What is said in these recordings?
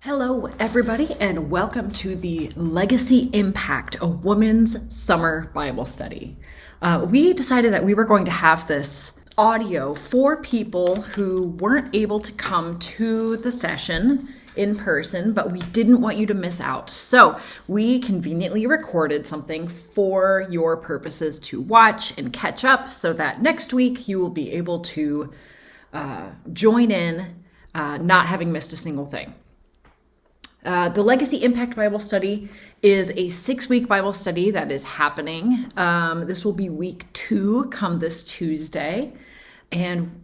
Hello, everybody, and welcome to the Legacy Impact, a women's summer Bible study. We decided that we were going to have this audio for people who weren't able to come to the session in person, but we didn't want you to miss out. So we conveniently recorded something for your purposes to watch and catch up so that next week you will be able to join in, not having missed a single thing. The Legacy Impact Bible Study is a 6-week Bible study that is happening. This will be week 2 come this Tuesday. And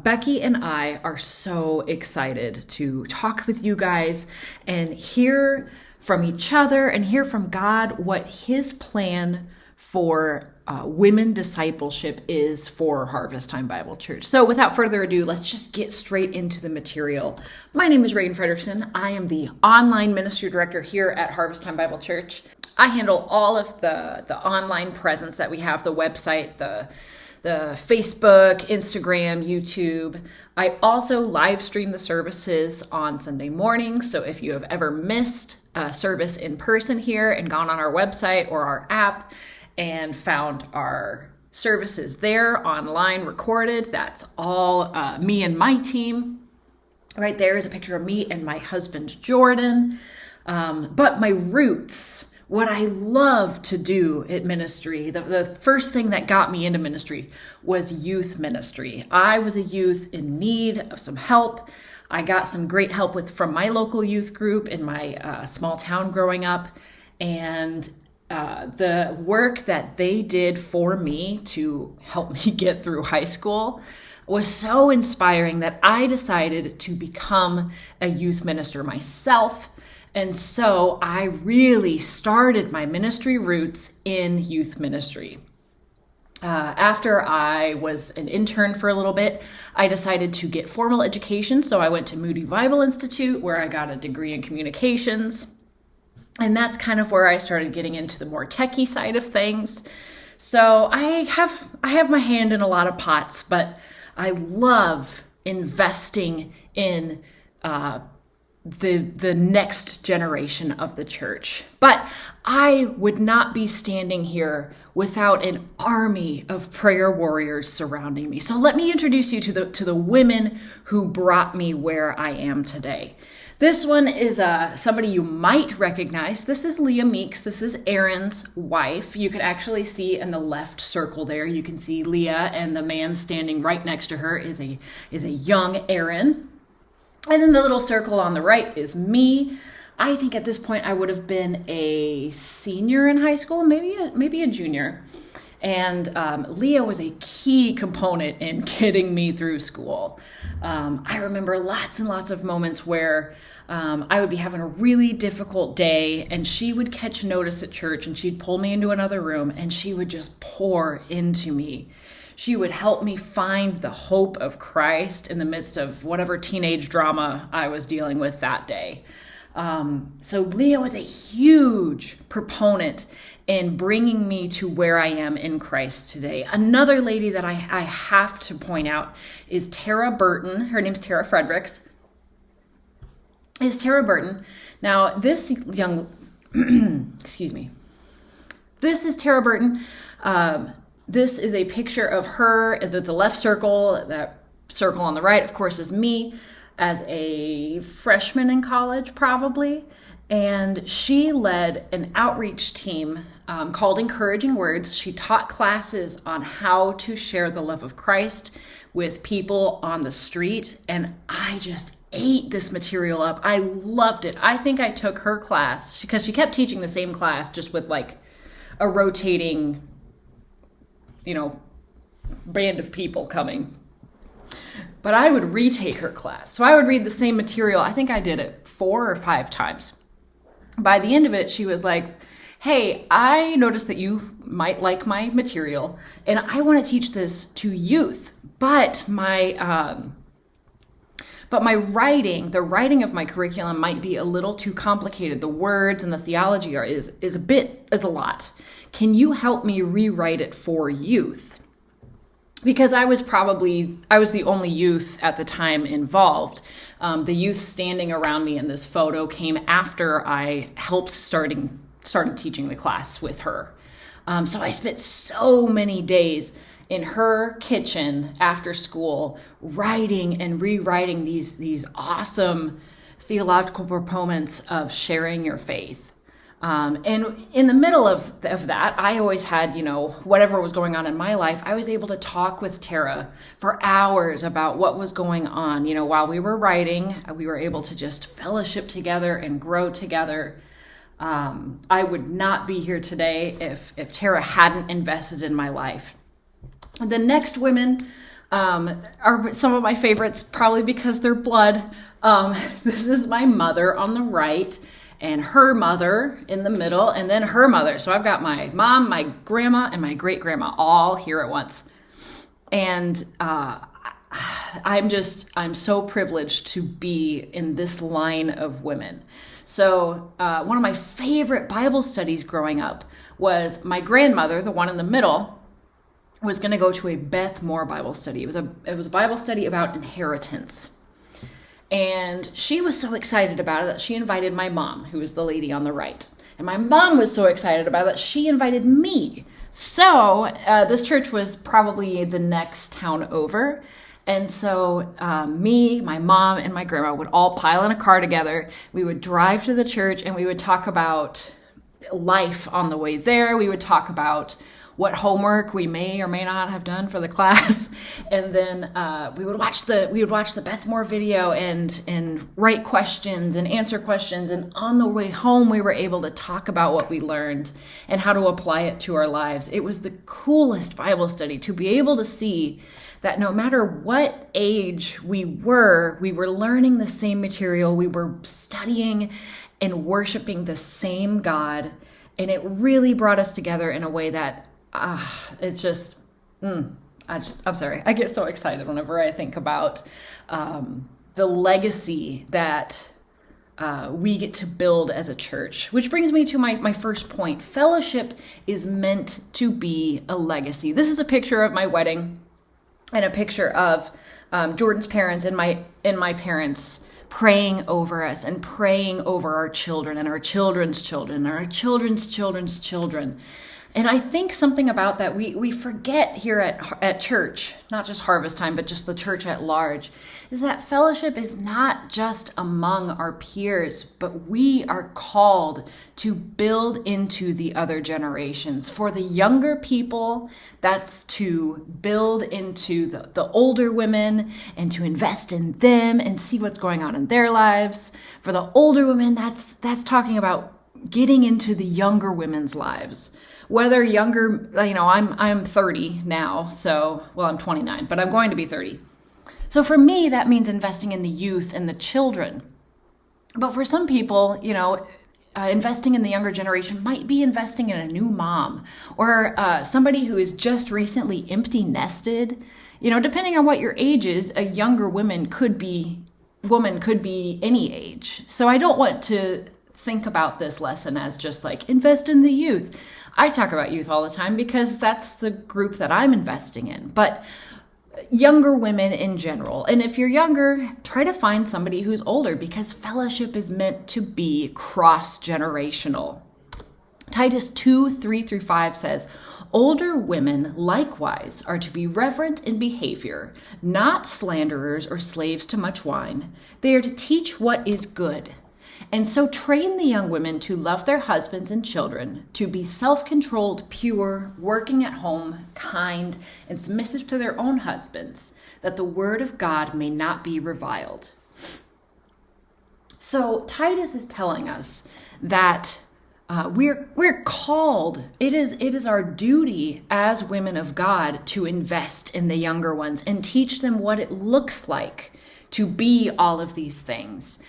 Becky and I are so excited to talk with you guys and hear from each other and hear from God what His plan for women discipleship is for Harvest Time Bible Church. So without further ado, let's just get straight into the material. My name is Raegan Fredrickson. I am the online ministry director here at Harvest Time Bible Church. I handle all of the online presence that we have, the website, the Facebook, Instagram, YouTube. I also live stream the services on Sunday mornings. So if you have ever missed a service in person here and gone on our website or our app and found our services there online recorded, that's all me and my team. Right there is a picture of me and my husband, Jordan. But my roots, what I love to do at ministry, the first thing that got me into ministry was youth ministry. I was a youth in need of some help. I got some great help from my local youth group in my small town growing up. And the work that they did for me to help me get through high school was so inspiring that I decided to become a youth minister myself. And so I really started my ministry roots in youth ministry. After I was an intern for a little bit, I decided to get formal education. So I went to Moody Bible Institute, where I got a degree in communications. And that's kind of where I started getting into the more techie side of things. So I have my hand in a lot of pots, but I love investing in the next generation of the church. But I would not be standing here without an army of prayer warriors surrounding me. So let me introduce you to the women who brought me where I am today. This one is somebody you might recognize. This is Leah Meeks. This is Aaron's wife. You can actually see in the left circle there, you can see Leah, and the man standing right next to her is a young Aaron. And then the little circle on the right is me. I think at this point I would have been a senior in high school, maybe a junior. And Leah was a key component in getting me through school. I remember lots and lots of moments where I would be having a really difficult day and she would catch notice at church and she'd pull me into another room and she would just pour into me. She would help me find the hope of Christ in the midst of whatever teenage drama I was dealing with that day. So Leah was a huge proponent in bringing me to where I am in Christ today. Another lady that I have to point out is Tara Burton. Her name's Tara Fredericks. Is Tara Burton. Now, this young, excuse me. This is Tara Burton. This is a picture of her. The left circle, that circle on the right, of course, is me as a freshman in college, probably. And she led an outreach team called Encouraging Words. She taught classes on how to share the love of Christ with people on the street. And I just ate this material up. I loved it. I think I took her class because she kept teaching the same class just with like a rotating, band of people coming. But I would retake her class. So I would read the same material. I think I did it 4 or 5 times. By the end of it, she was like, hey, I noticed that you might like my material and I want to teach this to youth, but my writing, the writing of my curriculum might be a little too complicated. The words and the theology is a lot. Can you help me rewrite it for youth? Because I was the only youth at the time involved. The youth standing around me in this photo came after I helped started teaching the class with her. So I spent so many days in her kitchen after school, writing and rewriting these awesome theological proponents of sharing your faith. And in the middle of that, I always had, whatever was going on in my life, I was able to talk with Tara for hours about what was going on. While we were writing, we were able to just fellowship together and grow together. I would not be here today if Tara hadn't invested in my life. The next women are some of my favorites, probably because they're blood. This is my mother on the right, and her mother in the middle, and then her mother. So I've got my mom, my grandma, and my great-grandma all here at once. And I'm so privileged to be in this line of women. So one of my favorite Bible studies growing up was my grandmother, the one in the middle, was going to go to a Beth Moore Bible study. It was a Bible study about inheritance. And she was so excited about it that she invited my mom, who is the lady on the right. And my mom was so excited about it that she invited me. So this church was probably the next town over. And so me, my mom, and my grandma would all pile in a car together. We would drive to the church and we would talk about life on the way there. We would talk about what homework we may or may not have done for the class, and then we would watch the Beth Moore video and write questions and answer questions. And on the way home, we were able to talk about what we learned and how to apply it to our lives. It was the coolest Bible study to be able to see that no matter what age we were learning the same material, we were studying and worshiping the same God, and it really brought us together in a way that it's just, I'm sorry. I get so excited whenever I think about the legacy that we get to build as a church, which brings me to my first point. Fellowship is meant to be a legacy. This is a picture of my wedding and a picture of Jordan's parents and my parents praying over us and praying over our children and our children's children and our children's children's children. And I think something about that we forget here at church, not just Harvest Time, but just the church at large, is that fellowship is not just among our peers, but we are called to build into the other generations. For the younger people, that's to build into the older women and to invest in them and see what's going on in their lives. For the older women, that's talking about getting into the younger women's lives. Whether younger, I'm 30 now, I'm 29, but I'm going to be 30. So for me, that means investing in the youth and the children. But for some people, investing in the younger generation might be investing in a new mom or somebody who is just recently empty nested. Depending on what your age is, a younger woman could be any age. So I don't want to think about this lesson as just like invest in the youth. I talk about youth all the time because that's the group that I'm investing in, but younger women in general. And if you're younger, try to find somebody who's older because fellowship is meant to be cross-generational. Titus 2:3-5 says, older women likewise are to be reverent in behavior, not slanderers or slaves to much wine. They are to teach what is good. And so train the young women to love their husbands and children, to be self-controlled, pure, working at home, kind, and submissive to their own husbands, that the word of God may not be reviled. So Titus is telling us that we're called. It is our duty as women of God to invest in the younger ones and teach them what it looks like to be all of these things.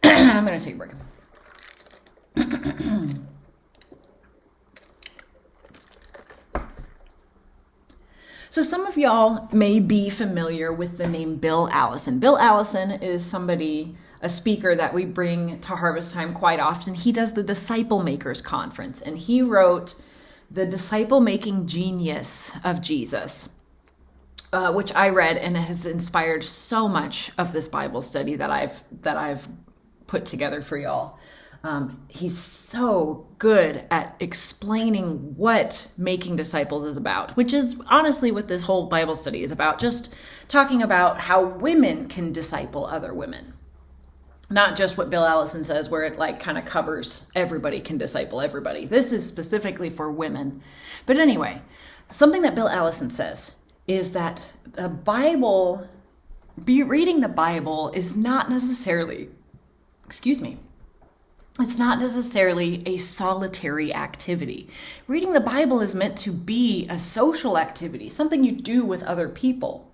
I'm going to take a break. So some of y'all may be familiar with the name Bill Allison. Bill Allison is a speaker that we bring to Harvest Time quite often. He does the Disciple Makers Conference, and he wrote The Disciple-Making Genius of Jesus, which I read, and it has inspired so much of this Bible study that I've put together for y'all. He's so good at explaining what making disciples is about, which is honestly what this whole Bible study is about, just talking about how women can disciple other women. Not just what Bill Allison says, where it like kind of covers everybody can disciple everybody. This is specifically for women. But anyway, something that Bill Allison says is that the Bible, reading the Bible is not necessarily, it's not necessarily a solitary activity. Reading the Bible is meant to be a social activity, something you do with other people.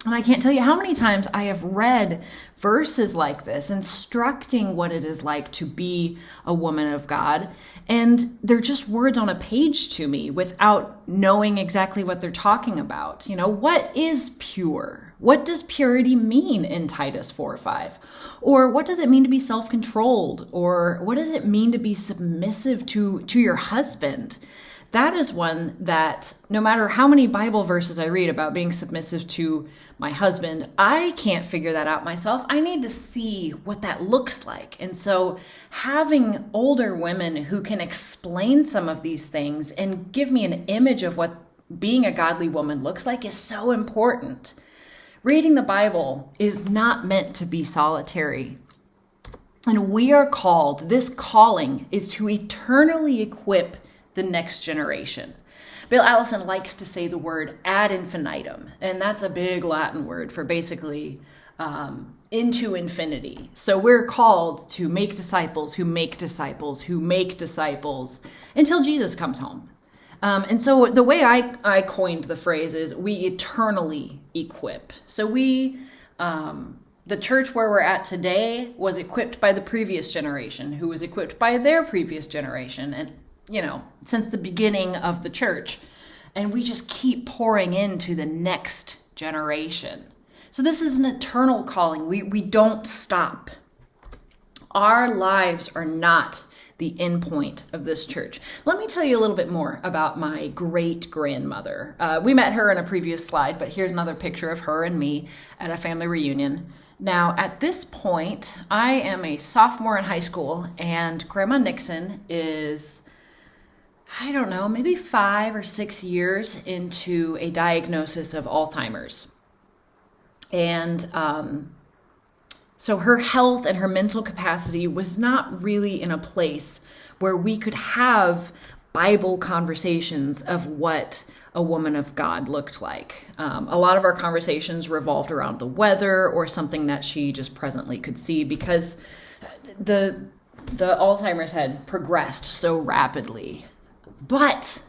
And I can't tell you how many times I have read verses like this, instructing what it is like to be a woman of God. And they're just words on a page to me without knowing exactly what they're talking about. You know, what is pure? What does purity mean in Titus 4:5? Or what does it mean to be self-controlled? Or what does it mean to be submissive to your husband? That is one that no matter how many Bible verses I read about being submissive to my husband, I can't figure that out myself. I need to see what that looks like. And so having older women who can explain some of these things and give me an image of what being a godly woman looks like is so important. Reading the Bible is not meant to be solitary. And we are called, this calling is to eternally equip the next generation. Bill Allison likes to say the word ad infinitum, and that's a big Latin word for basically into infinity. So we're called to make disciples who make disciples who make disciples until Jesus comes home. And so the way I coined the phrase is we eternally equip. So we, the church where we're at today was equipped by the previous generation, who was equipped by their previous generation. And you know, since the beginning of the church. And we just keep pouring into the next generation. So this is an eternal calling. We don't stop. Our lives are not the end point of this church. Let me tell you a little bit more about my great-grandmother. We met her in a previous slide, but here's another picture of her and me at a family reunion. Now, at this point, I am a sophomore in high school, and Grandma Dixon is, I don't know, maybe 5 or 6 years into a diagnosis of Alzheimer's. And so her health and her mental capacity was not really in a place where we could have Bible conversations of what a woman of God looked like. A lot of our conversations revolved around the weather or something that she just presently could see, because the Alzheimer's had progressed so rapidly. But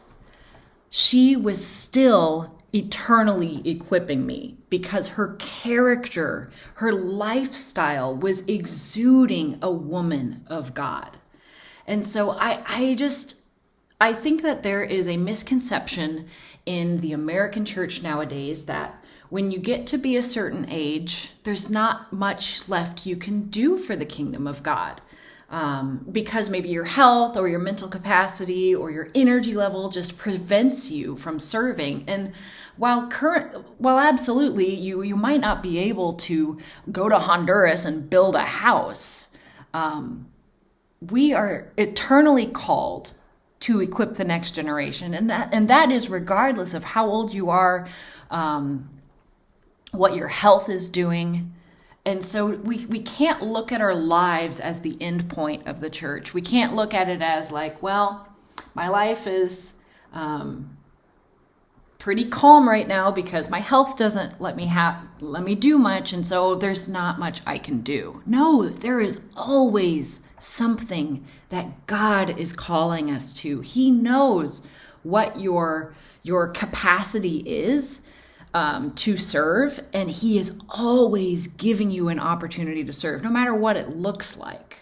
she was still eternally equipping me, because her character, her lifestyle was exuding a woman of God. And so I think that there is a misconception in the American church nowadays that when you get to be a certain age, there's not much left you can do for the kingdom of God. Because maybe your health or your mental capacity or your energy level just prevents you from serving. And while absolutely you might not be able to go to Honduras and build a house, we are eternally called to equip the next generation, and that is regardless of how old you are, what your health is doing. And so we can't look at our lives as the end point of the church. We can't look at it as like, well, my life is pretty calm right now because my health doesn't let me do much, and so there's not much I can do. No, there is always something that God is calling us to. He knows what your capacity is to serve, and he is always giving you an opportunity to serve, no matter what it looks like.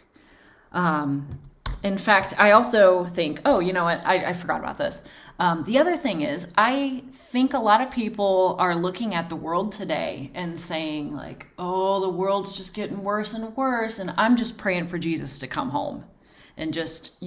In fact, I also think, oh, you know what? I forgot about this. The other thing is, I think a lot of people are looking at the world today and saying like, oh, the world's just getting worse and worse, and I'm just praying for Jesus to come home and just,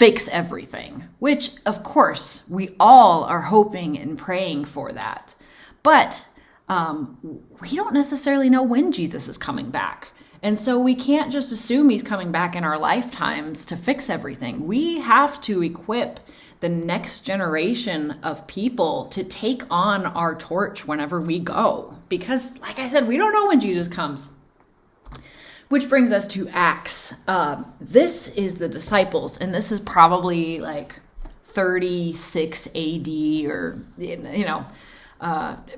fix everything, which of course we all are hoping and praying for that. But we don't necessarily know when Jesus is coming back. And so we can't just assume he's coming back in our lifetimes to fix everything. We have to equip the next generation of people to take on our torch whenever we go. Because, like I said, we don't know when Jesus comes. Which brings us to Acts. This is the disciples, and this is probably like 36 AD or,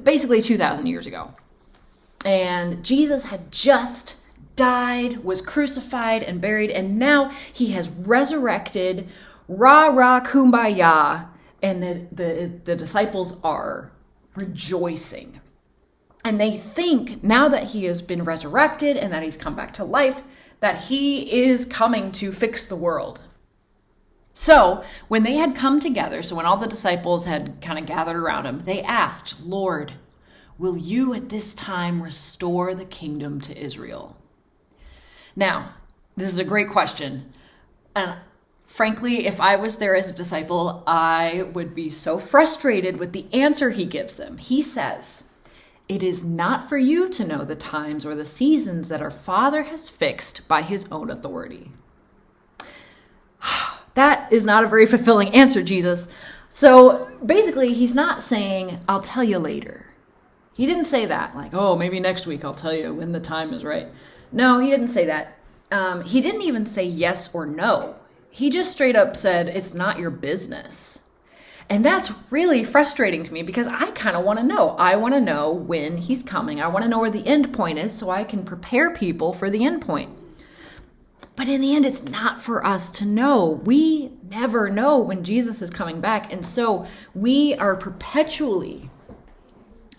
basically 2,000 years ago. And Jesus had just died, was crucified and buried, and now he has resurrected. Rah, rah, kumbaya. And the disciples are rejoicing. And they think now that he has been resurrected and that he's come back to life, that he is coming to fix the world. So when they had come together, so when all the disciples had kind of gathered around him, they asked, Lord, will you at this time restore the kingdom to Israel? Now, this is a great question. And frankly, if I was there as a disciple, I would be so frustrated with the answer he gives them. He says, it is not for you to know the times or the seasons that our Father has fixed by his own authority. That is not a very fulfilling answer, Jesus. So basically, he's not saying, I'll tell you later. He didn't say that, like, oh, maybe next week I'll tell you when the time is right. No, he didn't say that. He didn't even say yes or no. He just straight up said, it's not your business. And that's really frustrating to me because I kind of want to know. I want to know when he's coming. I want to know where the end point is so I can prepare people for the end point. But in the end, it's not for us to know. We never know when Jesus is coming back. And so we are perpetually,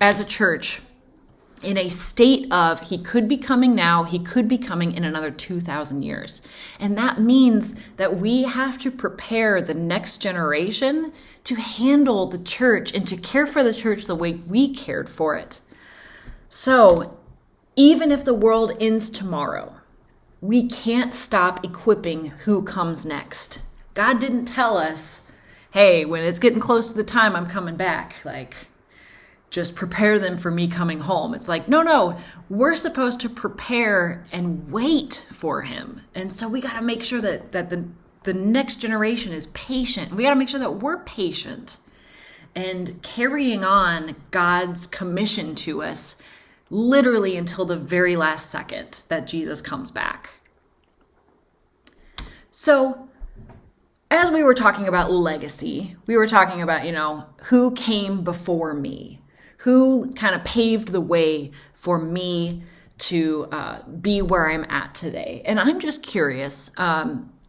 as a church, in a state of he could be coming now, he could be coming in another 2,000 years. And that means that we have to prepare the next generation to handle the church and to care for the church the way we cared for it. So even if the world ends tomorrow, we can't stop equipping who comes next. God didn't tell us, hey, when it's getting close to the time I'm coming back, like, just prepare them for me coming home. It's like, no, we're supposed to prepare and wait for him. And so we got to make sure that the next generation is patient. We got to make sure that we're patient and carrying on God's commission to us literally until the very last second that Jesus comes back. So as we were talking about legacy, we were talking about, who came before me, who kind of paved the way for me to be where I'm at today. And I'm just curious,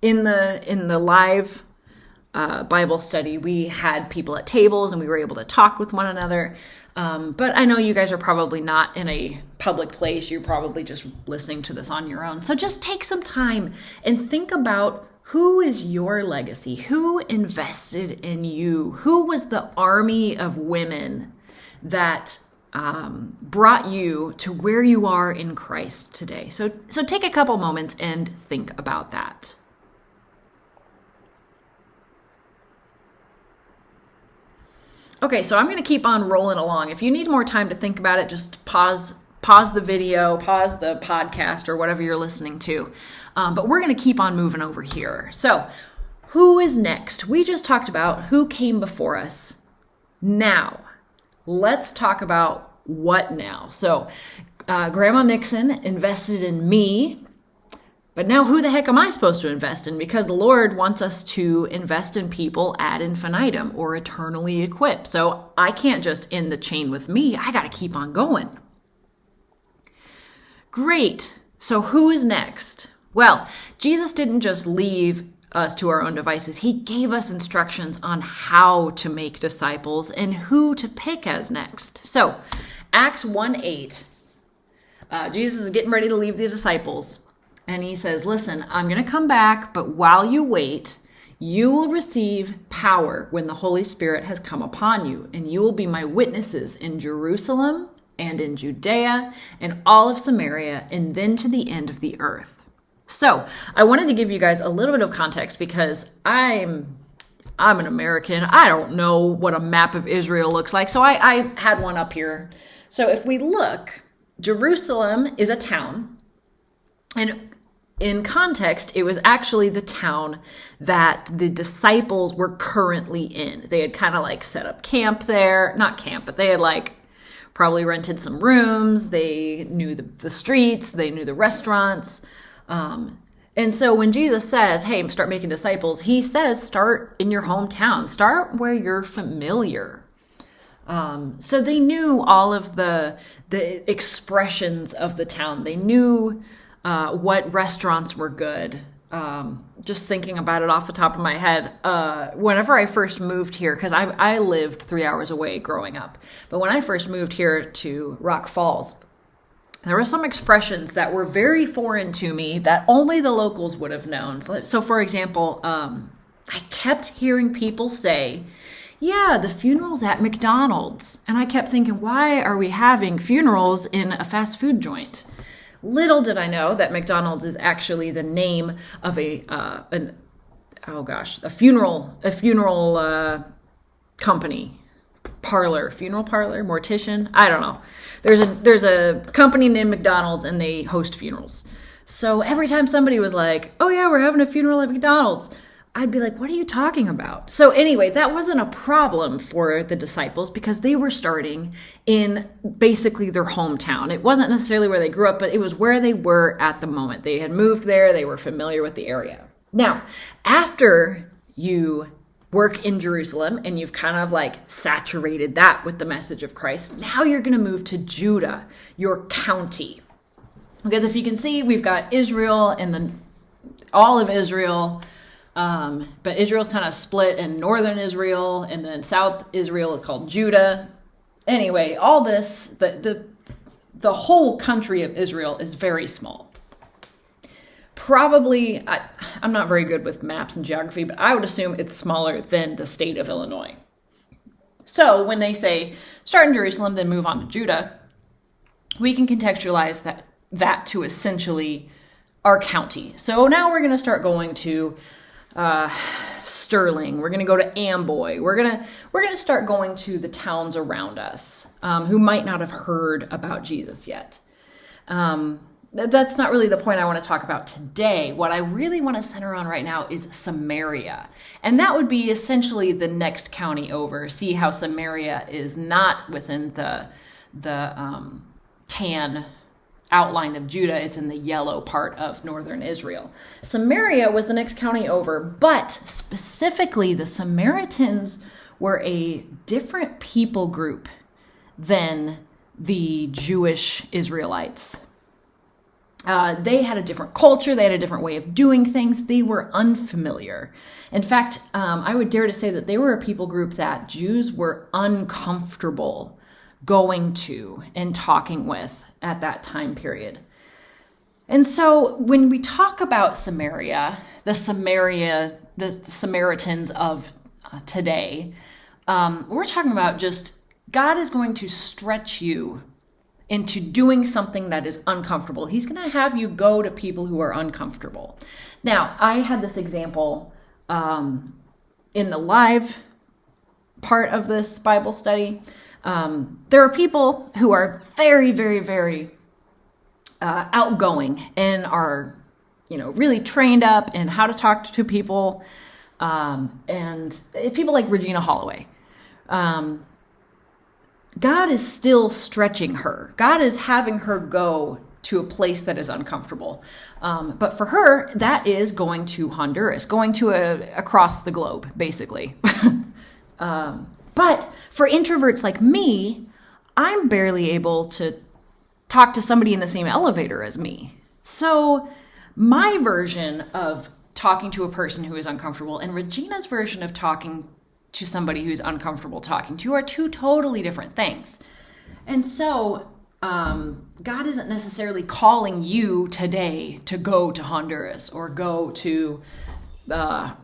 in the live Bible study, we had people at tables and we were able to talk with one another. But I know you guys are probably not in a public place. You're probably just listening to this on your own. So just take some time and think about who is your legacy? Who invested in you? Who was the army of women that brought you to where you are in Christ today? So take a couple moments and think about that. Okay, so I'm going to keep on rolling along. If you need more time to think about it, just pause the video, pause the podcast, or whatever you're listening to. But we're going to keep on moving over here. So who is next? We just talked about who came before us. Now, let's talk about what now. So Grandma Dixon invested in me. But now who the heck am I supposed to invest in? Because the Lord wants us to invest in people ad infinitum or eternally equipped. So I can't just end the chain with me. I got to keep on going. Great. So who is next? Well, Jesus didn't just leave us to our own devices. He gave us instructions on how to make disciples and who to pick as next. So Acts 1:8, Jesus is getting ready to leave the disciples. And he says, listen, I'm going to come back, but while you wait, you will receive power when the Holy Spirit has come upon you, and you will be my witnesses in Jerusalem and in Judea and all of Samaria and then to the end of the earth. So I wanted to give you guys a little bit of context because I'm an American. I don't know what a map of Israel looks like. So I had one up here. So if we look, Jerusalem is a town. And in context, it was actually the town that the disciples were currently in. They had kind of like set up camp there. Not camp, but they had like probably rented some rooms. They knew the streets. They knew the restaurants. And so when Jesus says, hey, start making disciples, he says, start in your hometown, start where you're familiar. So they knew all of the expressions of the town. They knew what restaurants were good. Just thinking about it off the top of my head, whenever I first moved here, because I lived 3 hours away growing up, but when I first moved here to Rock Falls, there were some expressions that were very foreign to me that only the locals would have known. So for example, I kept hearing people say, yeah, the funeral's at McDonald's. And I kept thinking, why are we having funerals in a fast food joint? Little did I know that McDonald's is actually the name of a funeral company. Funeral parlor, mortician. I don't know. There's a company named McDonald's and they host funerals. So every time somebody was like, oh yeah, we're having a funeral at McDonald's, I'd be like, what are you talking about? So anyway, that wasn't a problem for the disciples because they were starting in basically their hometown. It wasn't necessarily where they grew up, but it was where they were at the moment. They had moved there. They were familiar with the area. Now, after you work in Jerusalem and you've kind of like saturated that with the message of Christ, now you're going to move to Judah, your county. Because if you can see, we've got Israel and all of Israel, but Israel's kind of split in northern Israel and then south Israel is called Judah. Anyway, all this, the whole country of Israel is very small. Probably, I'm not very good with maps and geography, but I would assume it's smaller than the state of Illinois. So when they say start in Jerusalem, then move on to Judah, we can contextualize that to essentially our county. So now we're going to start going to Sterling. We're going to go to Amboy. We're going to start going to the towns around us who might not have heard about Jesus yet. That's not really the point I want to talk about today. What I really want to center on right now is Samaria. And that would be essentially the next county over. See how Samaria is not within the tan outline of Judah. It's in the yellow part of northern Israel. Samaria was the next county over, but specifically the Samaritans were a different people group than the Jewish Israelites. They had a different culture. They had a different way of doing things. They were unfamiliar. In fact, I would dare to say that they were a people group that Jews were uncomfortable going to and talking with at that time period. And so when we talk about Samaria, the Samaritans of today, we're talking about just God is going to stretch you into doing something that is uncomfortable. He's going to have you go to people who are uncomfortable. Now, I had this example in the live part of this Bible study. There are people who are very, very, very outgoing and are, really trained up in how to talk to people. And people like Regina Holloway. God is still stretching her. God is having her go to a place that is uncomfortable. But for her, that is going to Honduras, going to across the globe, basically. But for introverts like me, I'm barely able to talk to somebody in the same elevator as me. So my version of talking to a person who is uncomfortable and Regina's version of talking to somebody who's uncomfortable talking to are two totally different things. And so God isn't necessarily calling you today to go to Honduras or go to, Gaza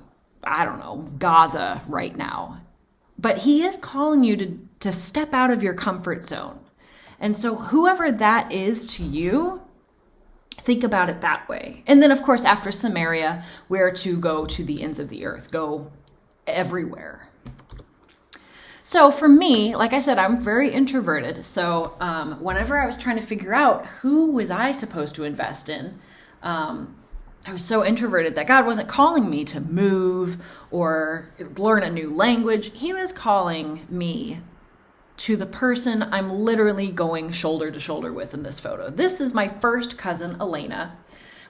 right now. But he is calling you to step out of your comfort zone. And so whoever that is to you, think about it that way. And then, of course, after Samaria, we're to go to the ends of the earth, go everywhere. So for me, like I said, I'm very introverted. So whenever I was trying to figure out who was I supposed to invest in, I was so introverted that God wasn't calling me to move or learn a new language. He was calling me to the person I'm literally going shoulder to shoulder with in this photo. This is my first cousin, Elena.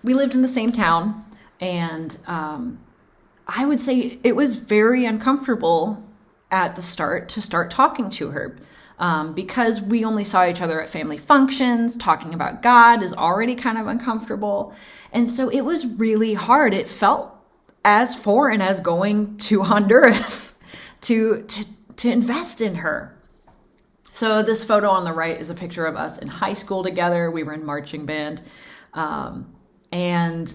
We lived in the same town, and I would say it was very uncomfortable at the start to start talking to her because we only saw each other at family functions. Talking about God is already kind of uncomfortable. And so it was really hard. It felt as foreign as going to Honduras to invest in her. So this photo on the right is a picture of us in high school together. We were in marching band. And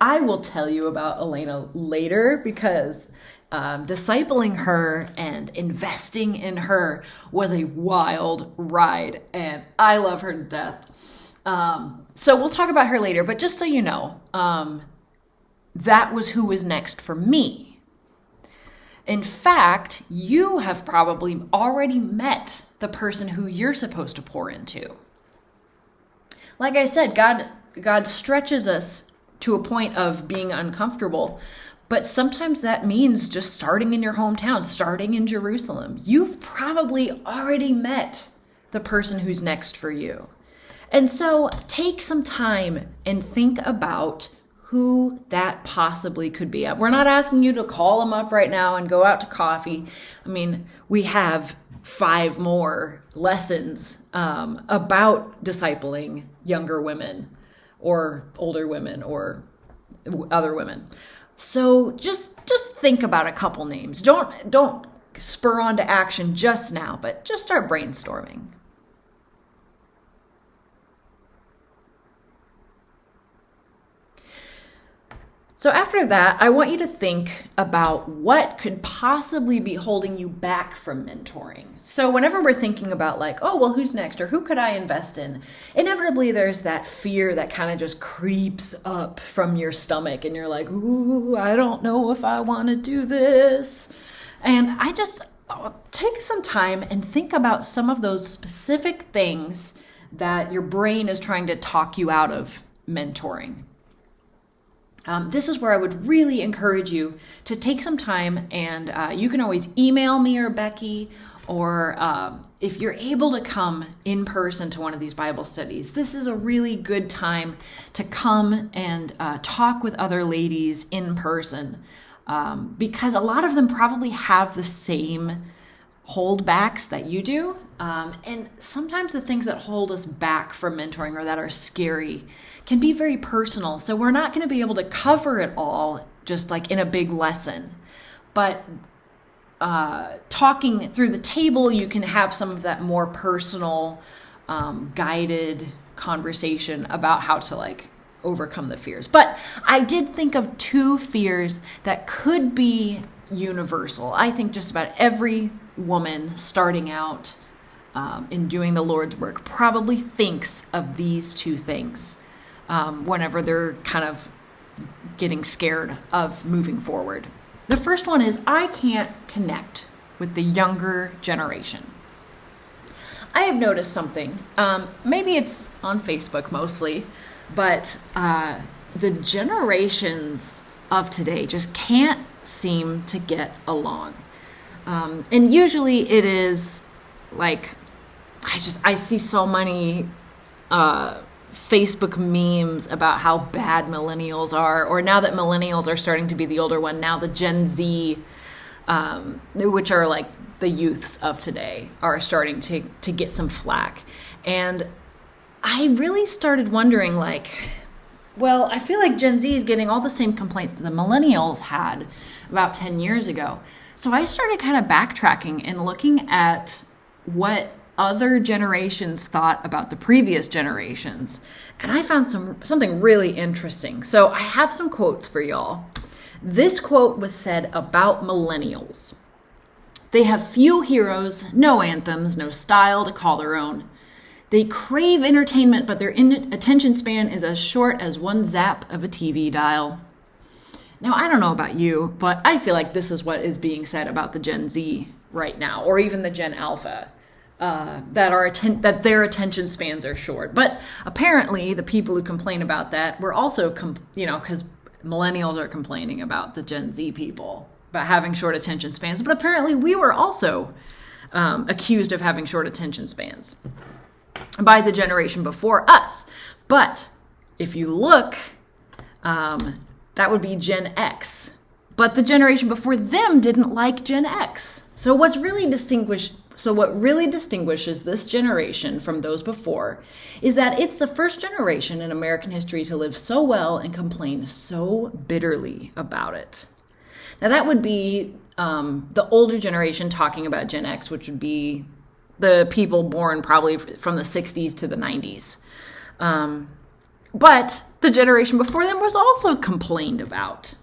I will tell you about Elena later because discipling her and investing in her was a wild ride, and I love her to death. So we'll talk about her later, but just so you know, that was who was next for me. In fact, you have probably already met the person who you're supposed to pour into. Like I said, God stretches us to a point of being uncomfortable, but sometimes that means just starting in your hometown, starting in Jerusalem. You've probably already met the person who's next for you. And so take some time and think about who that possibly could be. We're not asking you to call them up right now and go out to coffee. I mean, we have 5 more lessons about discipling younger women or older women or other women. So just think about a couple names. Don't spur on to action just now, but just start brainstorming. So after that, I want you to think about what could possibly be holding you back from mentoring. So whenever we're thinking about like, oh, well, who's next or who could I invest in? Inevitably, there's that fear that kind of just creeps up from your stomach and you're like, ooh, I don't know if I want to do this. And I just take some time and think about some of those specific things that your brain is trying to talk you out of mentoring. This is where I would really encourage you to take some time, and you can always email me or Becky, or if you're able to come in person to one of these Bible studies, this is a really good time to come and talk with other ladies in person, because a lot of them probably have the same holdbacks that you do. And sometimes the things that hold us back from mentoring or that are scary can be very personal. So we're not going to be able to cover it all just like in a big lesson. But talking through the table, you can have some of that more personal, guided conversation about how to like overcome the fears. But I did think of 2 fears that could be universal. I think just about every woman starting out in doing the Lord's work probably thinks of these 2 things whenever they're kind of getting scared of moving forward. The first one is I can't connect with the younger generation. I have noticed something. Maybe it's on Facebook mostly, but the generations of today just can't seem to get along. And usually it is like, I see so many Facebook memes about how bad millennials are, or now that millennials are starting to be the older one, now the Gen Z, which are like the youths of today, are starting to get some flack. And I really started wondering like, well, I feel like Gen Z is getting all the same complaints that the millennials had about 10 years ago. So I started kind of backtracking and looking at what other generations thought about the previous generations. And I found something really interesting. So I have some quotes for y'all. This quote was said about millennials. They have few heroes, no anthems, no style to call their own. They crave entertainment, but their attention span is as short as one zap of a TV dial. Now, I don't know about you, but I feel like this is what is being said about the Gen Z right now, or even the Gen Alpha, that their attention spans are short. But apparently, the people who complain about that were also, because millennials are complaining about the Gen Z people, about having short attention spans. But apparently, we were also accused of having short attention spans by the generation before us. But if you look, that would be Gen X. But the generation before them didn't like Gen X. So what really distinguishes this generation from those before is that it's the first generation in American history to live so well and complain so bitterly about it. Now that would be the older generation talking about Gen X, which would be the people born probably from the 60s to the 90s. But the generation before them was also complained about.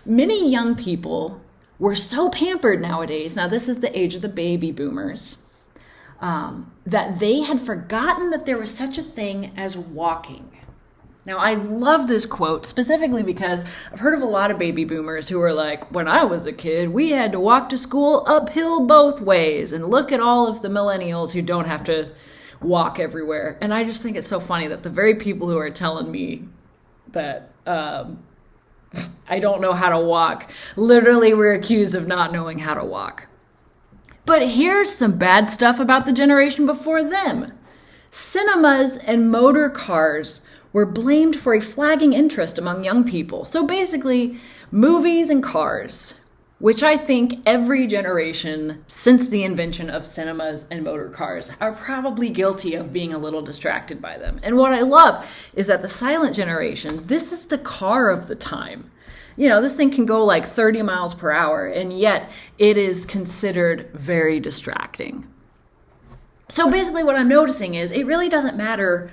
Many young people were so pampered nowadays, now this is the age of the baby boomers, that they had forgotten that there was such a thing as walking. Now, I love this quote specifically because I've heard of a lot of baby boomers who are like, when I was a kid, we had to walk to school uphill both ways. And look at all of the millennials who don't have to walk everywhere. And I just think it's so funny that the very people who are telling me that I don't know how to walk literally were accused of not knowing how to walk. But here's some bad stuff about the generation before them. Cinemas and motor cars were blamed for a flagging interest among young people. So basically, movies and cars, which I think every generation since the invention of cinemas and motor cars are probably guilty of being a little distracted by them. And what I love is that the silent generation, this is the car of the time. This thing can go like 30 miles per hour, and yet it is considered very distracting. So basically what I'm noticing is it really doesn't matter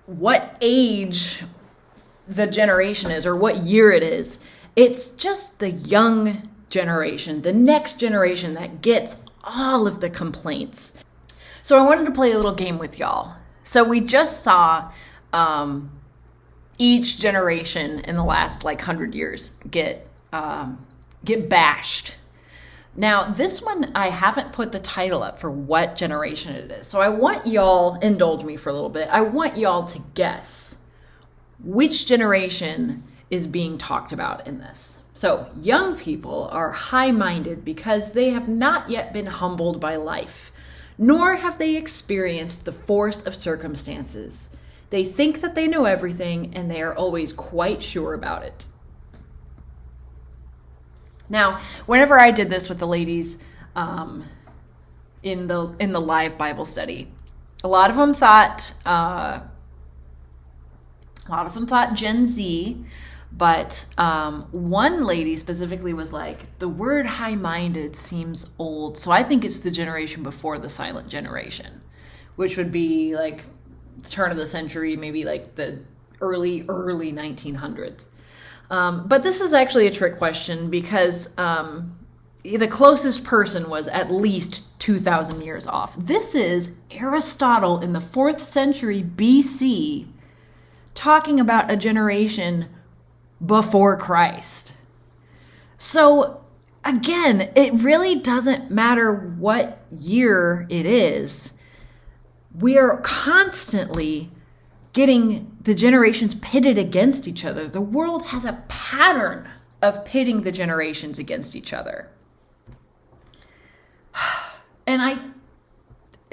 what age the generation is or what year it is. It's just the young generation, the next generation, that gets all of the complaints. So I wanted to play a little game with y'all. So we just saw each generation in the last 100 years get bashed. Now, this one, I haven't put the title up for what generation it is. So I want y'all, indulge me for a little bit, I want y'all to guess which generation is being talked about in this. So young people are high-minded because they have not yet been humbled by life, nor have they experienced the force of circumstances. They think that they know everything, and they are always quite sure about it. Now, whenever I did this with the ladies in the live Bible study, a lot of them thought Gen Z, but one lady specifically was like, the word high-minded seems old, so I think it's the generation before the silent generation, which would be like the turn of the century, maybe like the early 1900s. But this is actually a trick question because the closest person was at least 2,000 years off. This is Aristotle in the 4th century BC talking about a generation before Christ. So again, it really doesn't matter what year it is. We are constantly getting the generations pitted against each other. The world has a pattern of pitting the generations against each other. And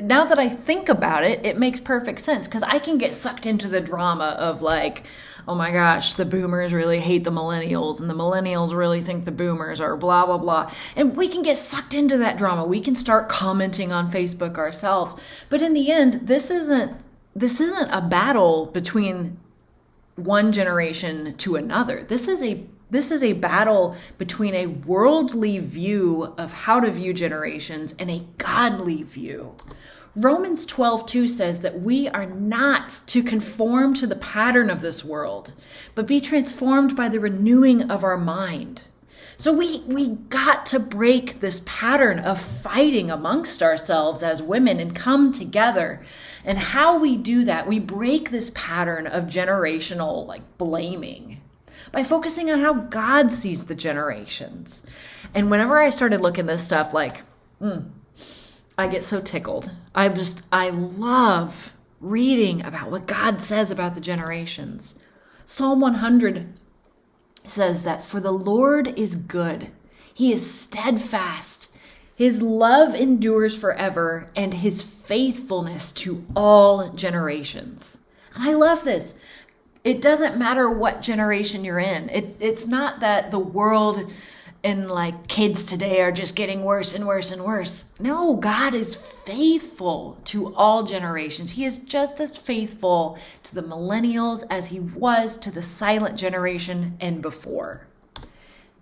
now that I think about it, it makes perfect sense because I can get sucked into the drama of like, oh my gosh, the boomers really hate the millennials and the millennials really think the boomers are blah, blah, blah. And we can get sucked into that drama. We can start commenting on Facebook ourselves. But in the end, this isn't a battle between one generation to another. This is a battle between a worldly view of how to view generations and a godly view. Romans 12:2 says that we are not to conform to the pattern of this world, but be transformed by the renewing of our mind. So we got to break this pattern of fighting amongst ourselves as women and come together. And how we do that, we break this pattern of generational blaming by focusing on how God sees the generations. And whenever I started looking this stuff, I get so tickled. I love reading about what God says about the generations. Psalm 100 says that for the Lord is good. He is steadfast. His love endures forever, and his faithfulness to all generations. And I love this. It doesn't matter what generation you're in. It's not that the world and kids today are just getting worse and worse and worse. No, God is faithful to all generations. He is just as faithful to the millennials as he was to the silent generation and before.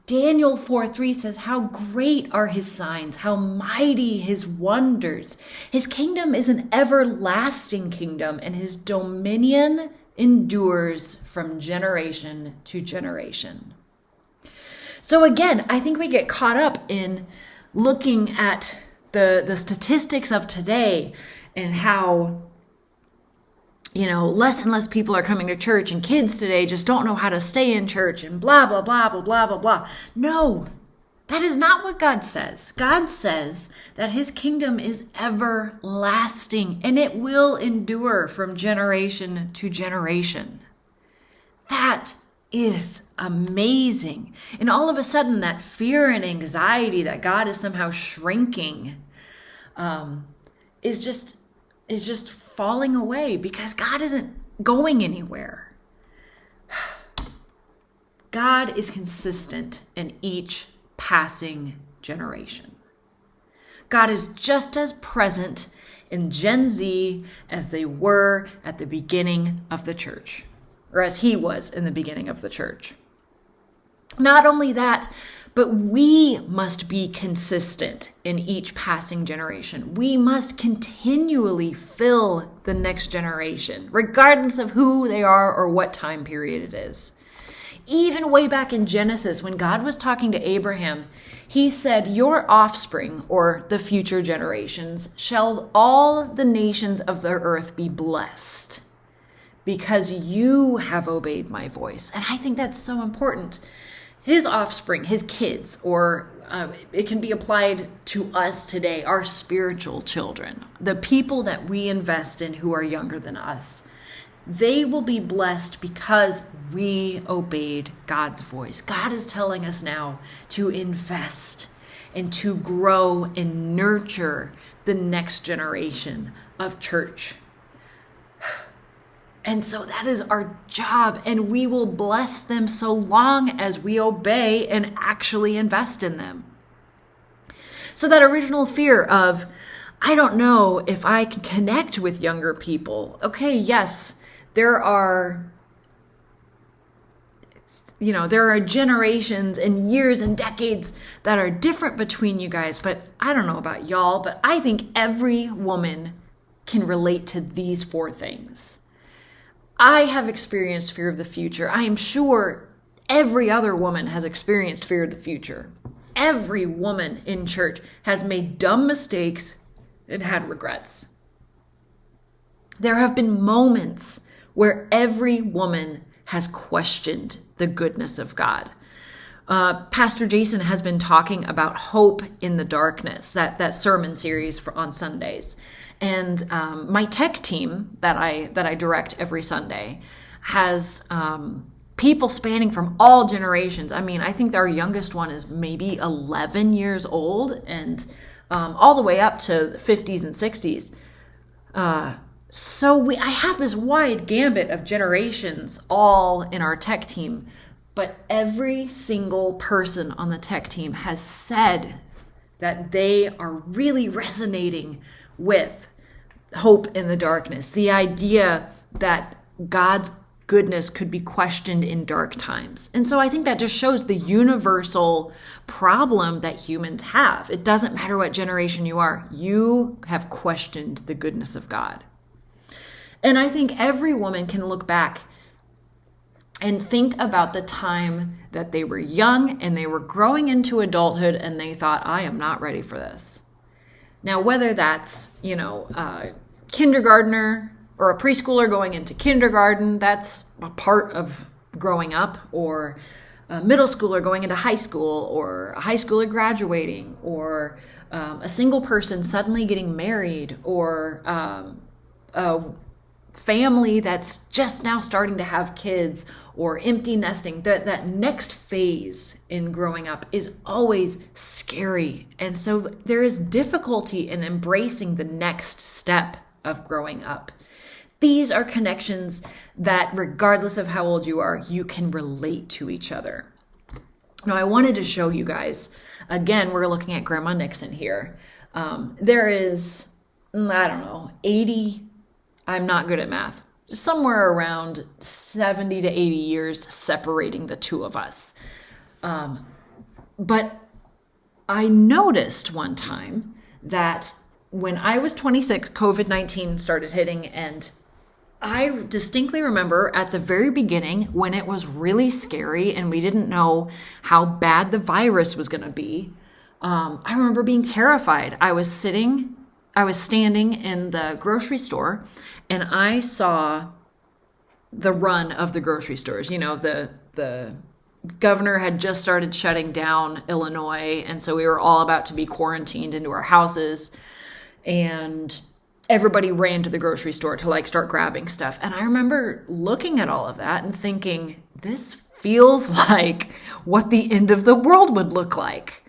Daniel 4:3 says, how great are his signs, how mighty his wonders. His kingdom is an everlasting kingdom, and his dominion endures from generation to generation. So again, I think we get caught up in looking at the statistics of today and how, less and less people are coming to church, and kids today just don't know how to stay in church, and blah, blah, blah, blah, blah, blah, blah. No, that is not what God says. God says that his kingdom is everlasting and it will endure from generation to generation. That is amazing. And all of a sudden, that fear and anxiety that God is somehow shrinking is just falling away, because God isn't going anywhere. God is consistent in each passing generation. God is just as present in Gen Z as they were at the beginning of the church, or as he was in the beginning of the church. Not only that, but we must be consistent in each passing generation. We must continually fill the next generation, regardless of who they are or what time period it is. Even way back in Genesis, when God was talking to Abraham, he said, your offspring, or the future generations, shall all the nations of the earth be blessed, because you have obeyed my voice. And I think that's so important. His offspring, his kids, or it can be applied to us today, our spiritual children, the people that we invest in who are younger than us. They will be blessed because we obeyed God's voice. God is telling us now to invest and to grow and nurture the next generation of church. And so that is our job, and we will bless them so long as we obey and actually invest in them. So that original fear of, I don't know if I can connect with younger people. Okay, yes, there are generations and years and decades that are different between you guys, but I don't know about y'all, but I think every woman can relate to these 4 things. I have experienced fear of the future. I am sure every other woman has experienced fear of the future. Every woman in church has made dumb mistakes and had regrets. There have been moments where every woman has questioned the goodness of God. Pastor Jason has been talking about hope in the darkness, that sermon series on Sundays. And my tech team that I direct every Sunday has people spanning from all generations. I mean, I think our youngest one is maybe 11 years old, and all the way up to 50s and 60s. So I have this wide gambit of generations all in our tech team, but every single person on the tech team has said that they are really resonating with hope in the darkness, the idea that God's goodness could be questioned in dark times. And so I think that just shows the universal problem that humans have. It doesn't matter what generation you are, you have questioned the goodness of God. And I think every woman can look back and think about the time that they were young and they were growing into adulthood and they thought, I am not ready for this. Now, whether that's, a kindergartner or a preschooler going into kindergarten, that's a part of growing up, or a middle schooler going into high school, or a high schooler graduating, or a single person suddenly getting married, or a family that's just now starting to have kids, or empty nesting. That next phase in growing up is always scary. And so there is difficulty in embracing the next step of growing up. These are connections that, regardless of how old you are, you can relate to each other. Now, I wanted to show you guys, again, we're looking at Grandma Dixon here. There is, 80, I'm not good at math, somewhere around 70 to 80 years separating the two of us. But I noticed one time that when I was 26, COVID-19 started hitting, and I distinctly remember at the very beginning when it was really scary and we didn't know how bad the virus was going to be. I remember being terrified. I was standing in the grocery store, and I saw the run of the grocery stores. The governor had just started shutting down Illinois, and so we were all about to be quarantined into our houses, and everybody ran to the grocery store to start grabbing stuff. And I remember looking at all of that and thinking, this feels like what the end of the world would look like.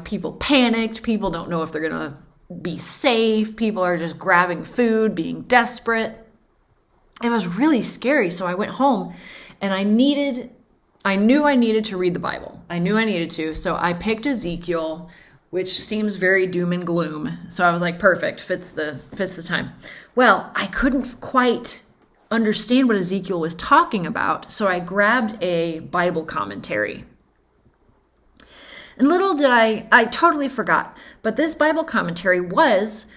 People panicked. People don't know if they're going to be safe. People are just grabbing food, being desperate. It was really scary. So I went home and I knew I needed to read the Bible. I knew I needed to. So I picked Ezekiel, which seems very doom and gloom. So I was like, perfect, fits the time. Well, I couldn't quite understand what Ezekiel was talking about. So I grabbed a Bible commentary. And little did I totally forgot, but this Bible commentary was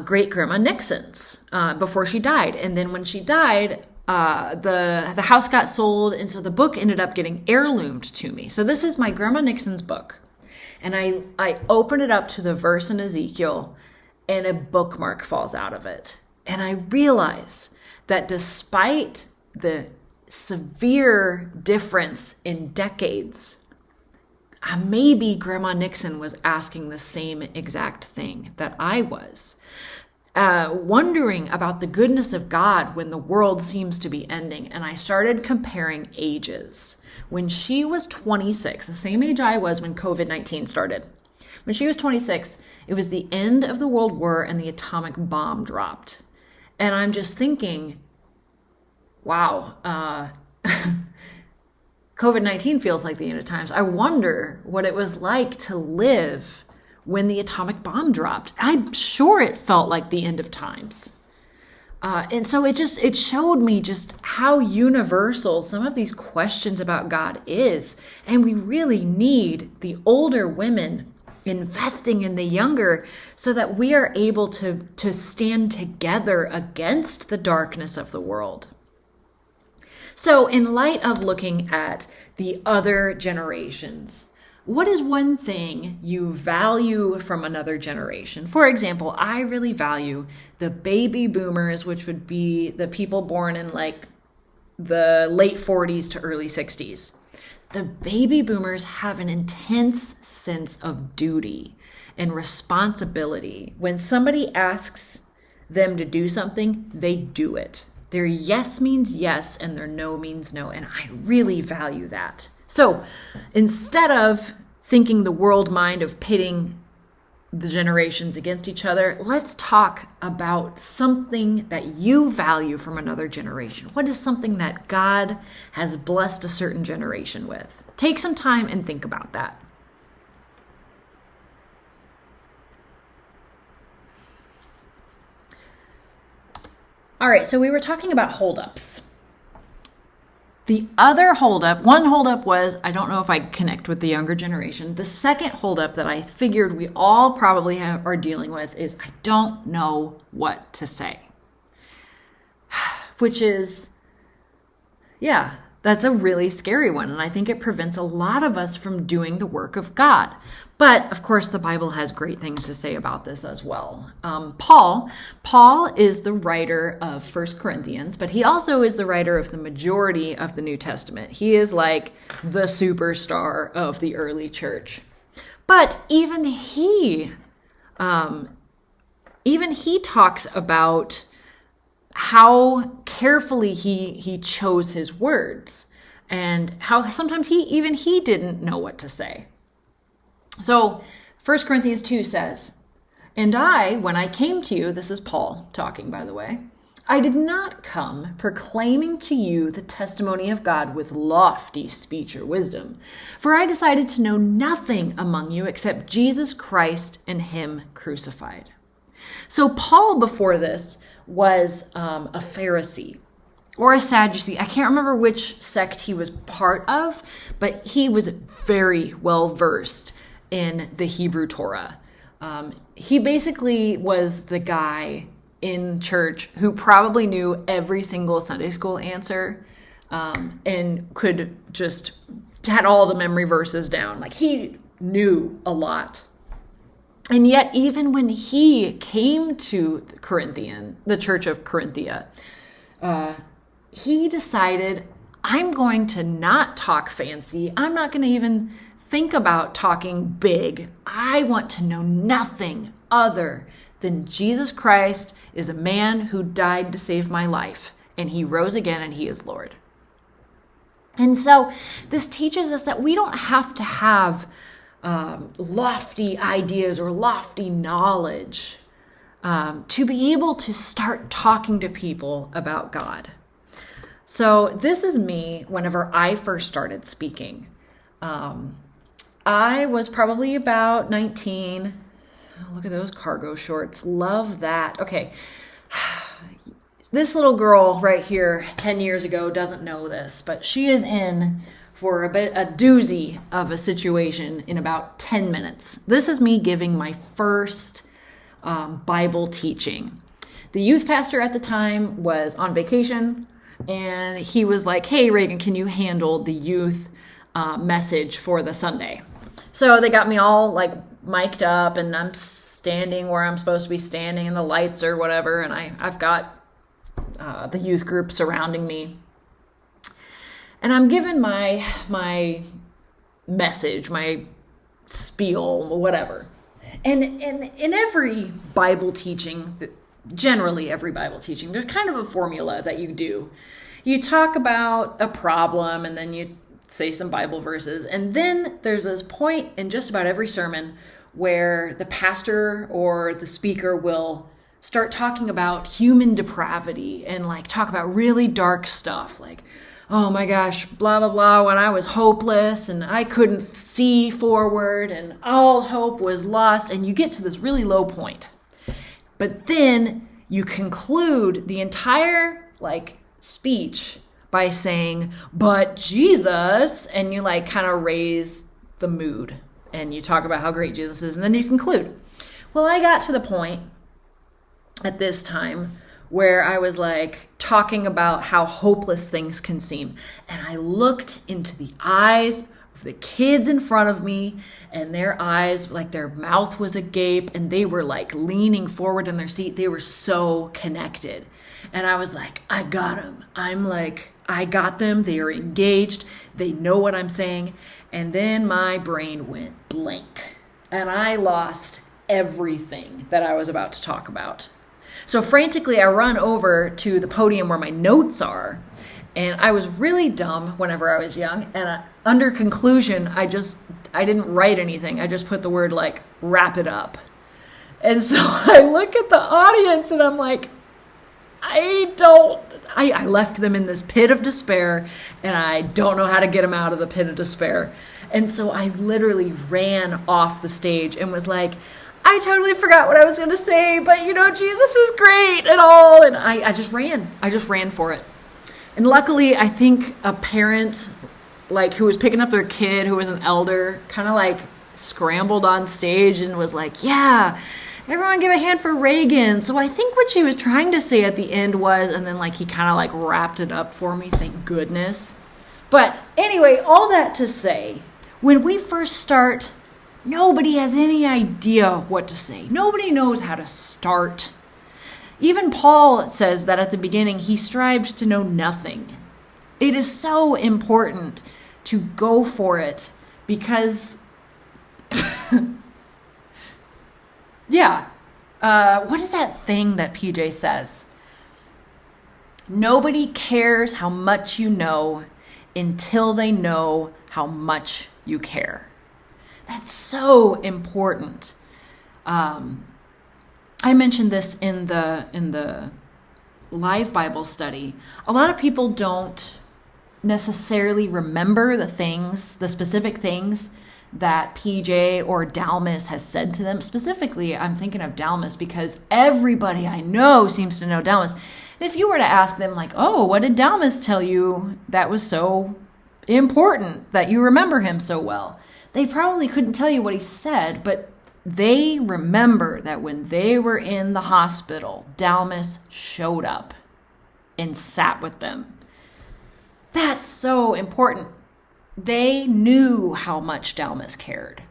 great grandma Dixon's before she died. And then when she died, the house got sold. And so the book ended up getting heirloomed to me. So this is my grandma Dixon's book. And I open it up to the verse in Ezekiel, and a bookmark falls out of it. And I realize that despite the severe difference in decades, maybe Grandma Dixon was asking the same exact thing that I was. Wondering about the goodness of God when the world seems to be ending. And I started comparing ages. When she was 26, the same age I was when COVID-19 started. When she was 26, it was the end of the World War and the atomic bomb dropped. And I'm just thinking, wow, COVID-19 feels like the end of times. I wonder what it was like to live when the atomic bomb dropped. I'm sure it felt like the end of times. And so it showed me just how universal some of these questions about God is. And we really need the older women investing in the younger so that we are able to stand together against the darkness of the world. So in light of looking at the other generations, what is one thing you value from another generation? For example, I really value the baby boomers, which would be the people born in the late 40s to early 60s. The baby boomers have an intense sense of duty and responsibility. When somebody asks them to do something, they do it. Their yes means yes and their no means no. And I really value that. So instead of thinking the world mind of pitting the generations against each other, let's talk about something that you value from another generation. What is something that God has blessed a certain generation with? Take some time and think about that. All right, so we were talking about holdups. The other one holdup was, I don't know if I connect with the younger generation. The second holdup that I figured we all probably are dealing with is I don't know what to say. Which is, That's a really scary one, and I think it prevents a lot of us from doing the work of God. But of course, the Bible has great things to say about this as well. Paul is the writer of 1 Corinthians, but he also is the writer of the majority of the New Testament. He is like the superstar of the early church. But even he talks about how carefully he chose his words and how sometimes he didn't know what to say. So 1 Corinthians 2 says, "And I, when I came to you," this is Paul talking, by the way, "I did not come proclaiming to you the testimony of God with lofty speech or wisdom, for I decided to know nothing among you except Jesus Christ and him crucified." So Paul before this was a Pharisee or a Sadducee. I can't remember which sect he was part of, but he was very well versed in the Hebrew Torah. He basically was the guy in church who probably knew every single Sunday school answer and could just had all the memory verses down. Like, he knew a lot. And yet, even when he came to the church of Corinthia, he decided, I'm going to not talk fancy. I'm not going to even think about talking big. I want to know nothing other than Jesus Christ is a man who died to save my life, and he rose again, and he is Lord. And so this teaches us that we don't have to have lofty ideas or lofty knowledge to be able to start talking to people about God. So this is me whenever I first started speaking. I was probably about 19. Oh, look at those cargo shorts. Love that. Okay. This little girl right here 10 years ago doesn't know this, but she is in for a doozy of a situation in about 10 minutes. This is me giving my first Bible teaching. The youth pastor at the time was on vacation, and he was like, "Hey, Raegan, can you handle the youth message for the Sunday?" So they got me all like mic'd up, and I'm standing where I'm supposed to be standing, and the lights or whatever, and I've got the youth group surrounding me. And I'm given my message, my spiel, whatever. And in every Bible teaching, generally every Bible teaching, there's kind of a formula that you do. You talk about a problem, and then you say some Bible verses. And then there's this point in just about every sermon where the pastor or the speaker will start talking about human depravity and like talk about really dark stuff, like, oh my gosh, blah, blah, blah, when I was hopeless and I couldn't see forward and all hope was lost. And you get to this really low point. But then you conclude the entire like speech by saying, but Jesus, and you like kind of raise the mood and you talk about how great Jesus is, and then you conclude. Well, I got to the point at this time where I was like talking about how hopeless things can seem. And I looked into the eyes of the kids in front of me, and their eyes, like their mouth was agape, and they were like leaning forward in their seat. They were so connected. And I was like, I got them. I got them. They are engaged. They know what I'm saying. And then my brain went blank, and I lost everything that I was about to talk about. So frantically, I run over to the podium where my notes are, and I was really dumb whenever I was young, and under conclusion, I didn't write anything. I just put the word like, wrap it up. And so I look at the audience, and I'm like, I left them in this pit of despair, and I don't know how to get them out of the pit of despair. And so I literally ran off the stage and was like, I totally forgot what I was going to say, but Jesus is great and all. And I just ran for it. And luckily, I think a parent like who was picking up their kid, who was an elder, kind of like scrambled on stage and was like, yeah, everyone give a hand for Raegan. So I think what she was trying to say at the end was, and then like he kind of like wrapped it up for me, thank goodness. But anyway, all that to say, when we first start, nobody has any idea what to say. Nobody knows how to start. Even Paul says that at the beginning, he strived to know nothing. It is so important to go for it because, what is that thing that PJ says? Nobody cares how much you know until they know how much you care. That's so important. I mentioned this in the live Bible study. A lot of people don't necessarily remember the specific things that PJ or Dalmas has said to them. Specifically, I'm thinking of Dalmas because everybody I know seems to know Dalmas. If you were to ask them like, oh, what did Dalmas tell you that was so important that you remember him so well? They probably couldn't tell you what he said, but they remember that when they were in the hospital, Dalmas showed up and sat with them. That's so important. They knew how much Dalmas cared.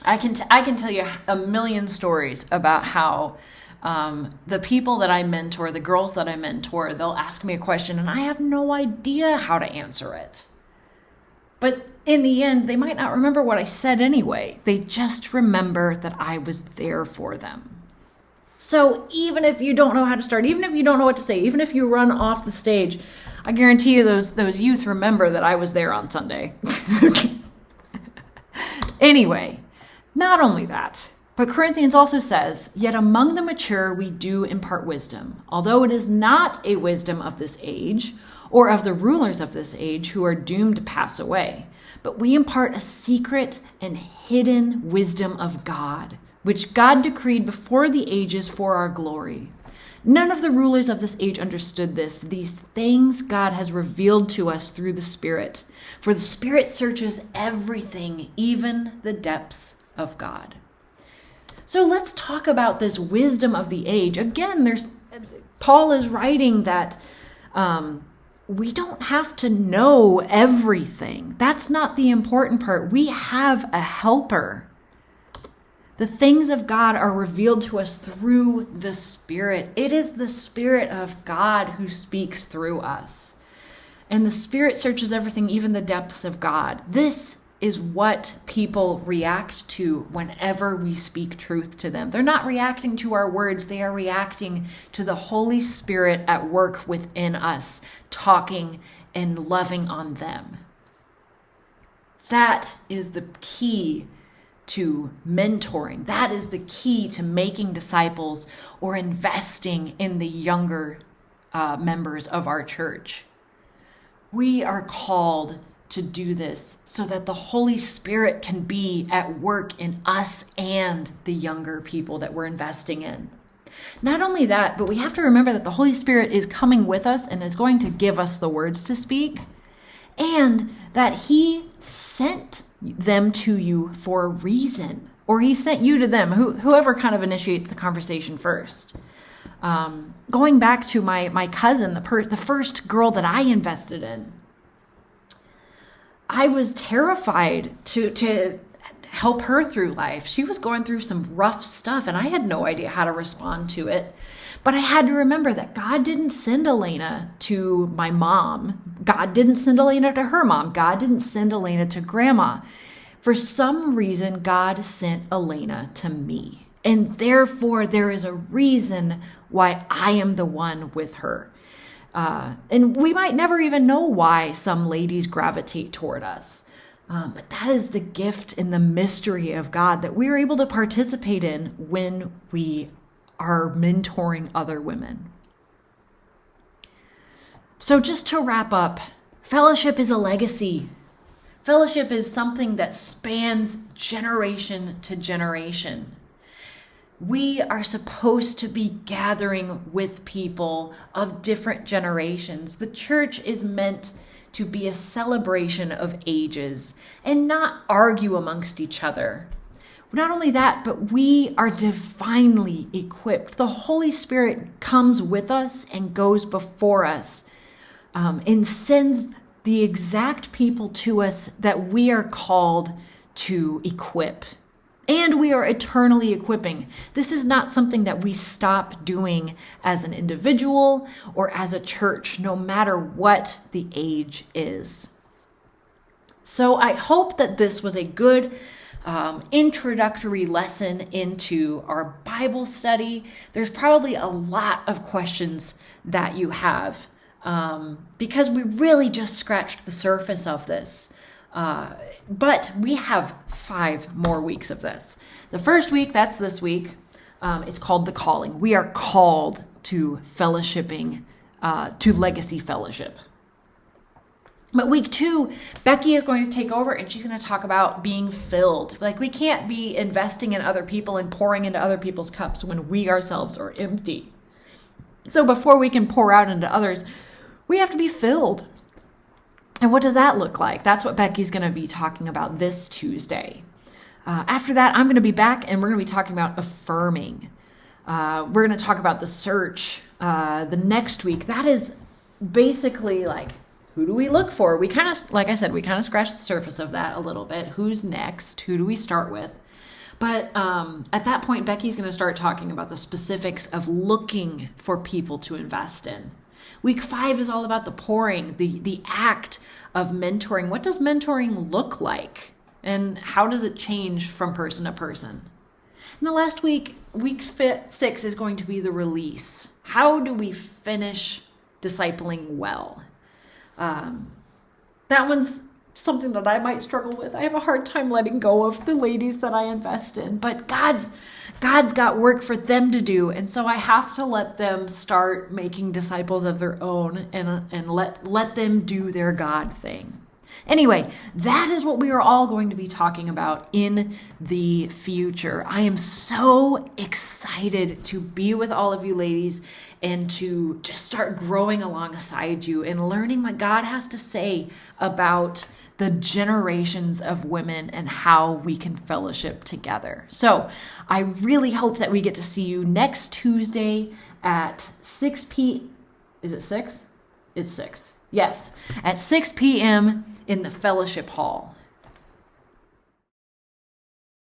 I can tell you a million stories about how the people that I mentor, the girls that I mentor, they'll ask me a question and I have no idea how to answer it. But in the end, they might not remember what I said anyway. They just remember that I was there for them. So even if you don't know how to start, even if you don't know what to say, even if you run off the stage, I guarantee you those youth remember that I was there on Sunday. Anyway, not only that, but Corinthians also says, yet among the mature we do impart wisdom, although it is not a wisdom of this age or of the rulers of this age who are doomed to pass away. But we impart a secret and hidden wisdom of God, which God decreed before the ages for our glory. None of the rulers of this age understood this. These things God has revealed to us through the Spirit. For the Spirit searches everything, even the depths of God. So let's talk about this wisdom of the age. Again, Paul is writing that we don't have to know everything. That's not the important part. We have a helper. The things of God are revealed to us through the Spirit. It is the Spirit of God who speaks through us. And the Spirit searches everything, even the depths of God. This is what people react to whenever we speak truth to them. They're not reacting to our words. They are reacting to the Holy Spirit at work within us, talking and loving on them. That is the key to mentoring. That is the key to making disciples or investing in the younger members of our church. We are called to do this so that the Holy Spirit can be at work in us and the younger people that we're investing in. Not only that, but we have to remember that the Holy Spirit is coming with us and is going to give us the words to speak, and that He sent them to you for a reason, or He sent you to them, whoever kind of initiates the conversation first. Going back to my cousin, the first girl that I invested in, I was terrified to help her through life. She was going through some rough stuff and I had no idea how to respond to it. But I had to remember that God didn't send Elena to my mom. God didn't send Elena to her mom. God didn't send Elena to grandma. For some reason, God sent Elena to me. And therefore, there is a reason why I am the one with her. And we might never even know why some ladies gravitate toward us. But that is the gift and the mystery of God that we're able to participate in when we are mentoring other women. So just to wrap up, fellowship is a legacy. Fellowship is something that spans generation to generation. We are supposed to be gathering with people of different generations. The church is meant to be a celebration of ages and not argue amongst each other. Not only that, but we are divinely equipped. The Holy Spirit comes with us and goes before us and sends the exact people to us that we are called to equip. And we are eternally equipping. This is not something that we stop doing as an individual or as a church, no matter what the age is. So I hope that this was a good introductory lesson into our Bible study. There's probably a lot of questions that you have because we really just scratched the surface of this. But we have 5 more weeks of this. The first week, that's this week, it's called The Calling. We are called to fellowshipping, to legacy fellowship. But week 2, Becky is going to take over and she's going to talk about being filled. Like, we can't be investing in other people and pouring into other people's cups when we ourselves are empty. So before we can pour out into others, we have to be filled. And what does that look like? That's what Becky's going to be talking about this Tuesday. After that, I'm going to be back and we're going to be talking about affirming. We're going to talk about the search the next week. That is basically like, who do we look for? We kind of, like I said, we kind of scratched the surface of that a little bit. Who's next? Who do we start with? But at that point, Becky's going to start talking about the specifics of looking for people to invest in. Week 5 is all about the pouring, the act of mentoring. What does mentoring look like? And how does it change from person to person? And the last week 6, is going to be the release. How do we finish discipling well? That one's something that I might struggle with. I have a hard time letting go of the ladies that I invest in, but God's got work for them to do. And so I have to let them start making disciples of their own and let them do their God thing. Anyway, that is what we are all going to be talking about in the future. I am so excited to be with all of you ladies and to just start growing alongside you and learning what God has to say about the generations of women and how we can fellowship together. So I really hope that we get to see you next Tuesday at 6 p.m. Is it 6? It's 6. Yes, at 6 p.m. in the fellowship hall.